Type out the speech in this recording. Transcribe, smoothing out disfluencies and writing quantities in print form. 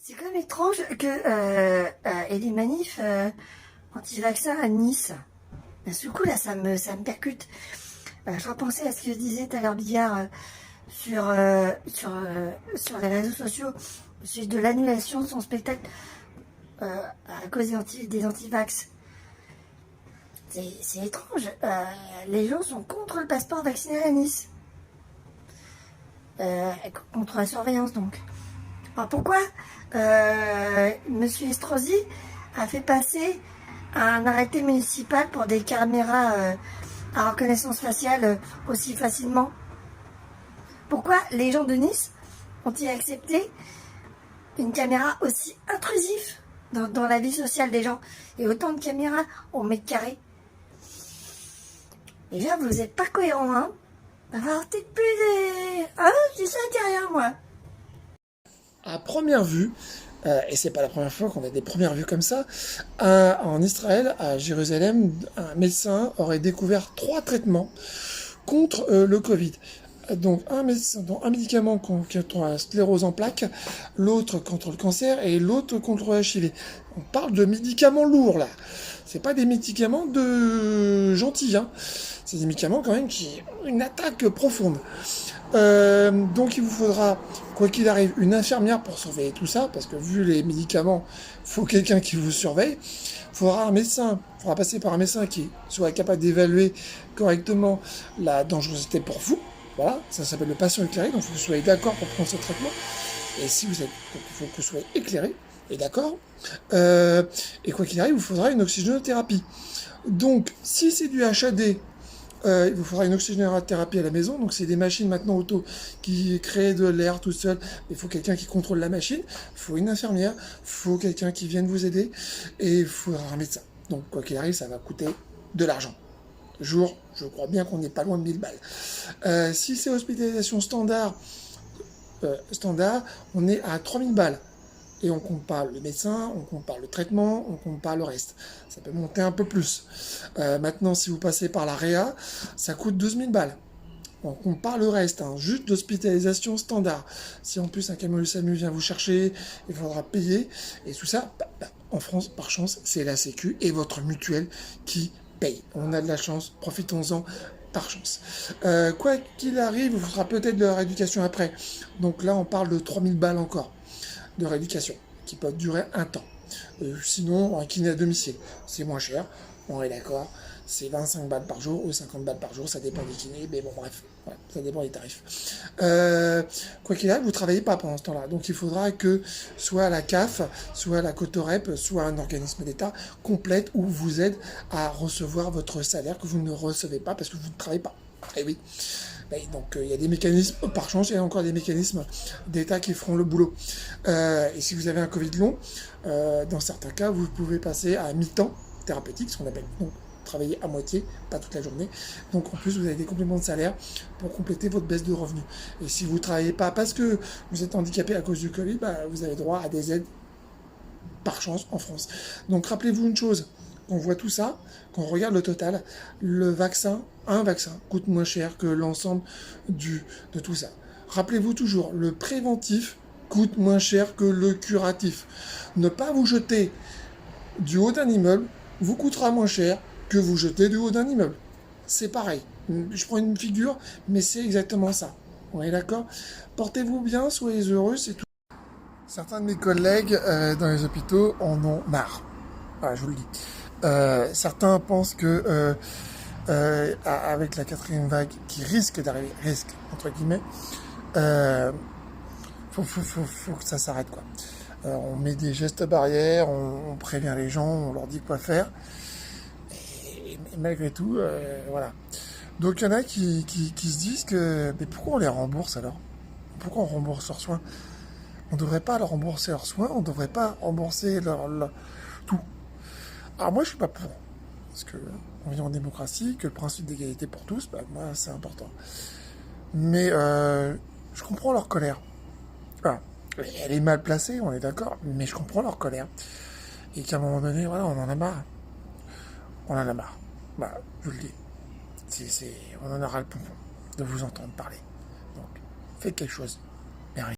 C'est quand même étrange que et les manifs anti-vaccins à Nice. D'un seul coup, là, ça me percute. Je repensais à ce que disait tout à l'heure Billard sur les réseaux sociaux, au sujet de l'annulation de son spectacle à cause des anti-vax. C'est étrange. Les gens sont contre le passeport vaccinal à Nice. Contre la surveillance, donc. Alors pourquoi Monsieur Estrosi a fait passer un arrêté municipal pour des caméras à reconnaissance faciale aussi facilement? Pourquoi les gens de Nice ont-ils accepté une caméra aussi intrusive dans la vie sociale des gens et autant de caméras au mètre carré? Déjà, vous n'êtes pas cohérent, hein? Alors, peut-être plus des... Hein? Je dis ça derrière moi. À première vue, et c'est pas la première fois qu'on a des premières vues comme ça, en Israël, à Jérusalem, un médecin aurait découvert 3 traitements contre le Covid. Donc un médicament contre la sclérose en plaques, l'autre contre le cancer et l'autre contre le HIV. On parle de médicaments lourds là. C'est pas des médicaments de gentils, hein. C'est des médicaments quand même qui ont une attaque profonde. Donc il vous faudra, quoi qu'il arrive, une infirmière pour surveiller tout ça, parce que vu les médicaments, il faut quelqu'un qui vous surveille. Il faudra un médecin, il faudra passer par un médecin qui soit capable d'évaluer correctement la dangerosité pour vous. Voilà, ça s'appelle le patient éclairé, donc il faut que vous soyez d'accord pour prendre ce traitement. Et si vous êtes, donc il faut que vous soyez éclairé et d'accord. Et quoi qu'il arrive, il vous faudra une oxygénothérapie. Donc, si c'est du HAD, il vous faudra une oxygénothérapie à la maison. Donc, c'est des machines maintenant auto qui créent de l'air tout seul. Il faut quelqu'un qui contrôle la machine. Il faut une infirmière. Il faut quelqu'un qui vienne vous aider. Et il faudra un médecin. Donc, quoi qu'il arrive, ça va coûter de l'argent. Jour, je crois bien qu'on n'est pas loin de 1000 balles. Si c'est hospitalisation standard, on est à 3000 balles. Et on compte pas le médecin, on compte pas le traitement, on compte pas le reste. Ça peut monter un peu plus. Maintenant, si vous passez par la réa, ça coûte 12 000 balles. On compte pas le reste, hein, juste l'hospitalisation standard. Si en plus un camion du SAMU vient vous chercher, il faudra payer. Et tout ça, en France, par chance, c'est la Sécu et votre mutuelle qui paye. On a de la chance, profitons-en par chance. Quoi qu'il arrive, il vous faudra peut-être de la rééducation après. Donc là, on parle de 3000 balles encore de rééducation, qui peuvent durer un temps. Sinon, un kiné à domicile, c'est moins cher, on est d'accord, c'est 25 balles par jour ou 50 balles par jour, ça dépend des kinés, mais bon, bref, voilà, ça dépend des tarifs. Quoi qu'il arrive, vous ne travaillez pas pendant ce temps-là, donc il faudra que soit la CAF, soit la Cotorep, soit un organisme d'État complète ou vous aide à recevoir votre salaire que vous ne recevez pas parce que vous ne travaillez pas. Et oui. Donc il y a des mécanismes, par chance, il y a encore des mécanismes d'État qui feront le boulot. Et si vous avez un Covid long, dans certains cas, vous pouvez passer à mi-temps thérapeutique, ce qu'on appelle. Donc travailler à moitié, pas toute la journée. Donc en plus, vous avez des compléments de salaire pour compléter votre baisse de revenus. Et si vous ne travaillez pas parce que vous êtes handicapé à cause du Covid, vous avez droit à des aides par chance en France. Donc rappelez-vous une chose, on voit tout ça, qu'on regarde le total, un vaccin coûte moins cher que l'ensemble de tout ça. Rappelez-vous toujours, le préventif coûte moins cher que le curatif. Ne pas vous jeter du haut d'un immeuble vous coûtera moins cher que vous jeter du haut d'un immeuble. C'est pareil. Je prends une figure, mais c'est exactement ça. On est d'accord? Portez-vous bien, soyez heureux, c'est tout. Certains de mes collègues dans les hôpitaux en ont marre. Voilà, je vous le dis. Certains pensent que avec la 4e vague qui risque d'arriver, entre guillemets, faut que ça s'arrête, quoi. On met des gestes barrières, on prévient les gens, on leur dit quoi faire. Et malgré tout, voilà. Donc il y en a qui se disent que mais pourquoi on les rembourse alors? Pourquoi on rembourse leurs soins? On ne devrait pas leur rembourser leurs soins, on ne devrait pas rembourser leur tout. Alors moi je suis pas pour. Parce que on vit en démocratie, que le principe d'égalité pour tous, moi c'est important. Mais je comprends leur colère. Voilà. Elle est mal placée, on est d'accord, mais je comprends leur colère. Et qu'à un moment donné, voilà, on en a marre. On en a marre. Je vous le dis. On en aura le pompon de vous entendre parler. Donc, faites quelque chose.